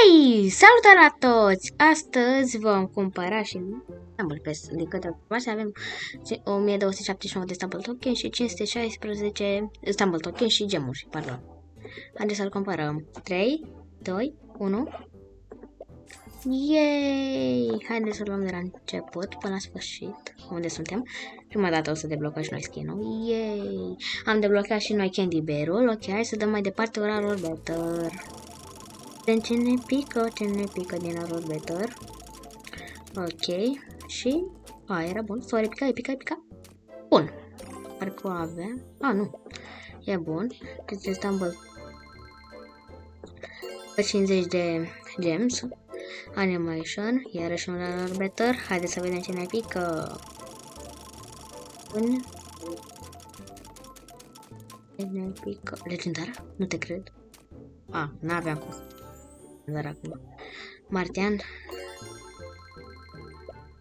Hei! Salutare la toți! Astăzi vom cumpăra și Stumble Pass. De câte urmare avem 1279 de Stumble Token și 516 Stumble Token și gemuri, pardon. Haideți să-l cumpărăm. 3, 2, 1. Yay! Haideți să luăm de la început până la sfârșit. Unde suntem? Prima dată o să deblocăm și noi skin-ul. Yay! Am deblocat și noi Candy Bear-ul. Ok, hai să dăm mai departe orarul better. Ce ne pică din orarul better. Ok, și... era bun. Sau e pica. Bun. Parcă o avem. Nu. E bun. Deci Stumble 50 de gems. Animation, iarăși un orar better. Haideți să vedem ce ne pică. Ne pică. Legendar? Nu te cred. N-aveam cum. Doar acum. Martian.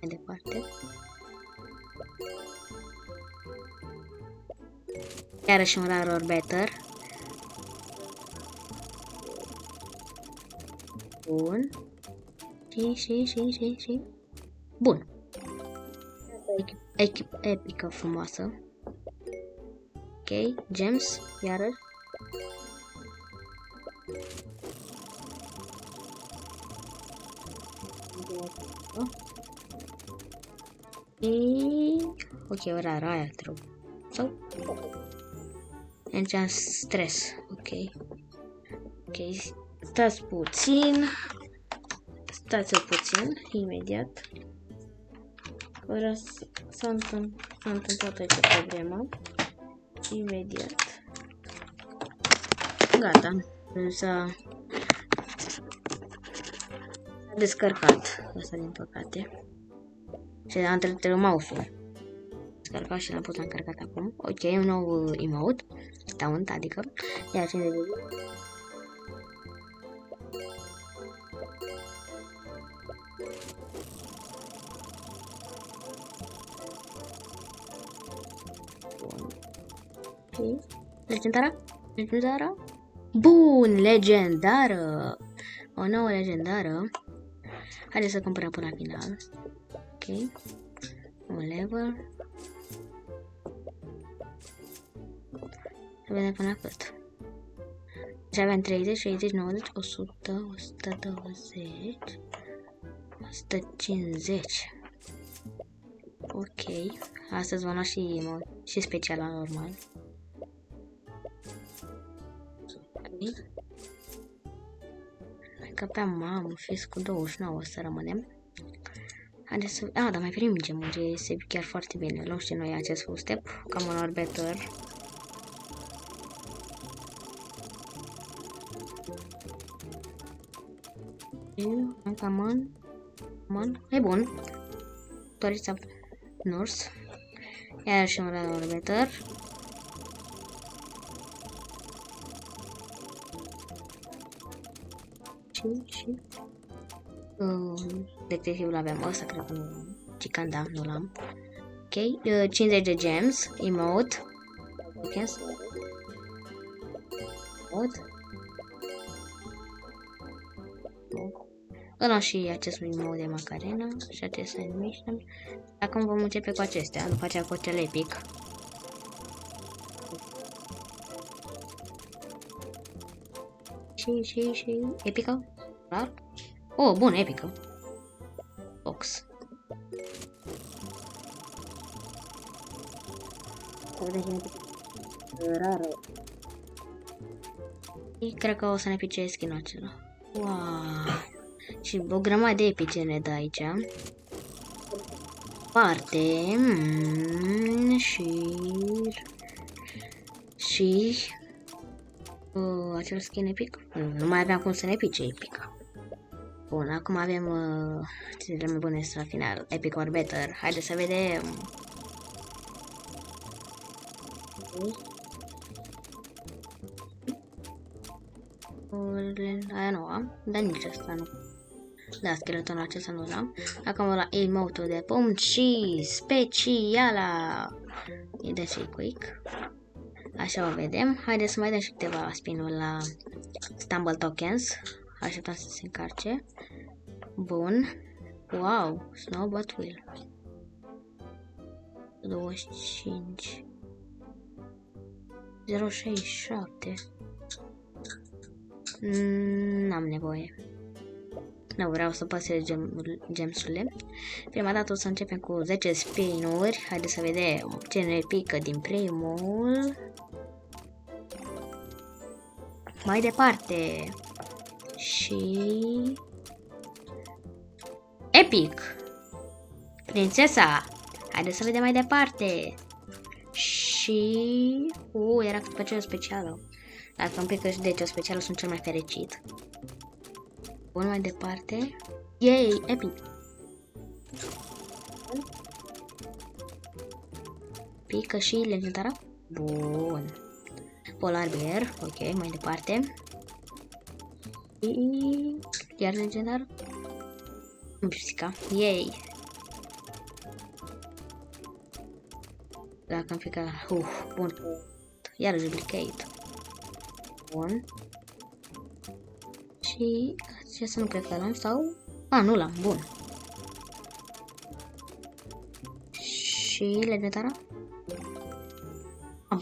Mai departe. Iarăși un orar better. Bun. Și. Bun. Epică frumoasă. Ok, gems, iarăși. Ok, ora aia trebuie. Sau? Enchant stres. Ok, stați puțin, imediat. Ora s-a întâmplat aici problema. Imediat. Gata. S-a descărcat. Asta din păcate. Și am trecut mouse-ul. Descărcat și l-am pus încărcat acum. Ok, un nou emote. Taunt, adică. Iar 50 de Legendară? Bun, legendară! O nouă legendară. Haideți să cumpărăm până la final. Ok. Un level. Să vedem până la cât. Deci avem 30, 60, 90, 100, 120, 150. Ok. Astăzi vom lua și special la normal. Că pe mamă, fiți cu 29 să rămânem. Haideți să... dar mai primim gemuri, este chiar foarte bine. Luăm și noi acest footstep, cam un better. Come on. E bun. Torița Nurse. Iar și un better. Și detectivul aveam ăsta, cred că nu. Chican, da, nu l-am. Ok, 50 de gems, emote. Îl am și acest emote de Macarena și acest animation. Acum vom începe cu acestea, după aceea cu cel epic. Și epică? Clar? Bun, epică. Box. Rară. Cred că o să ne pice skin-ul acela. Wow. Și o grămadă de epice ne dă aici. Parte. Și... acel skin epic? Nu mai aveam cum să ne pice epic. Bun, acum avem cele mai bune la final. Epic or better. Haideți să vedem. Aia nu am, dar nici asta nu. Da, skeletonul acesta nu l-am. Acum la emote-ul de pumn și speciala. E de și quick. Așa o vedem. Haideți să mai dăm și câteva spin-uri la Stumble Tokens. Așteptăm să se încarce. Bun. Wow, Snowbot Wheel. 25. 067. N-am nevoie. Nu vreau să păsez gemsurile. Prima dată o să începem cu 10 spin-uri. Haideți să vedem ce ne pică din primul. Mai departe. Și... Epic! Prințesa! Haideți să vedem mai departe. Și... era cât pe cea specială. Dacă îmi pică și de cea specială, sunt cel mai fericit. Bun, mai departe. Yay! Epic! Pică și legendară. Bun. Polar Bear. Ok, mai departe. Iar legendar. Pisica. Yay! Dacă îmi pică... bun. Iar duplicate. Bun. Și... ce să nu cred că l-am sau... nu l-am. Bun. Și legendară?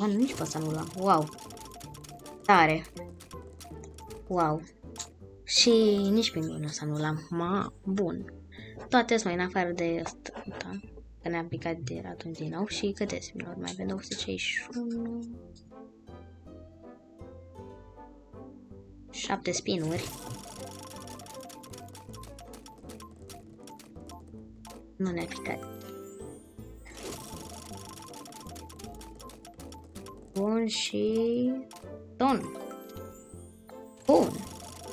Nici pe asta nu l-am. Wow. Tare. Wow. Și nici pe mine asta nu l-am. Bun. Toate sunt mai în afară de asta. Da? Că ne-am picat de atunci din nou. Și câte spin-uri mai avem? 261. 7 spin-uri. Nu ne-a picat. Bun și... Don. Bun.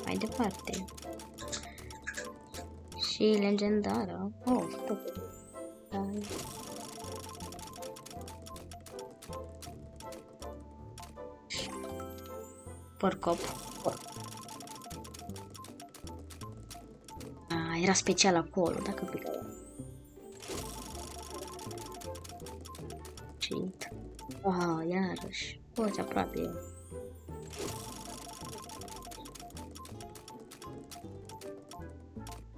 Mai departe. Și legendară. Porcop. Era special acolo, dacă pică. Cheat. Iarăși. Ce aproape.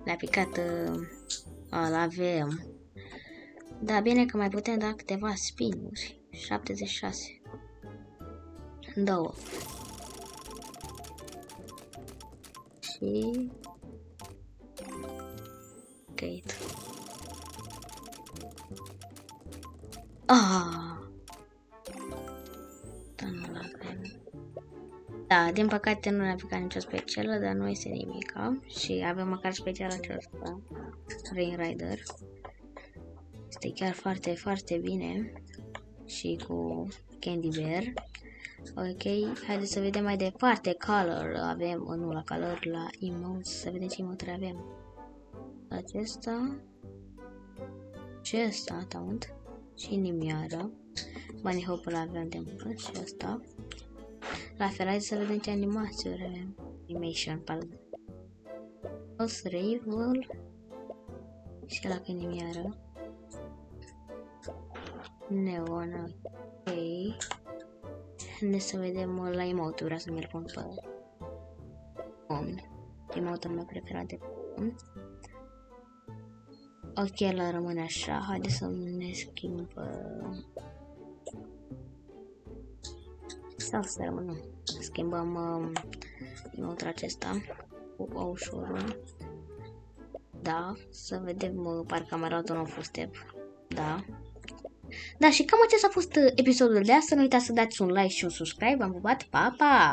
Le-a picat. L-avem. Da, bine că mai putem da câteva spin-uri. 76. 2. Și... Gate. Da, din păcate nu ne-a picat nicio specială, dar nu este nimic. Și avem măcar speciala aceasta. Rain Rider. Este chiar foarte, foarte bine. Și cu Candy Bear. Ok, haideți să vedem mai departe. Color, avem, nu la color, la emotes. Să vedem ce emote avem. Acesta. Taunt. Și inimioară. Bunny Hop îl avem de mult. Și asta. La fel, hai să vedem ce animații avem. Animation, pardon. Pulse Rival. Și la inimioară. Neon, ok. Haideți să vedem la emote, vreau să mi-l pun pe om. Emote-ul meu preferat de om. Ok, el rămâne așa, haideți să ne schimbăm. Sau să rămână. Schimbăm emote-ul acesta cu ușorul. Da, să vedem, parcă am arătat un nou footstep. Da. Da, și cam acesta a fost episodul de astăzi. Nu uitați să dați un like și un subscribe. V-am pupat, pa, pa!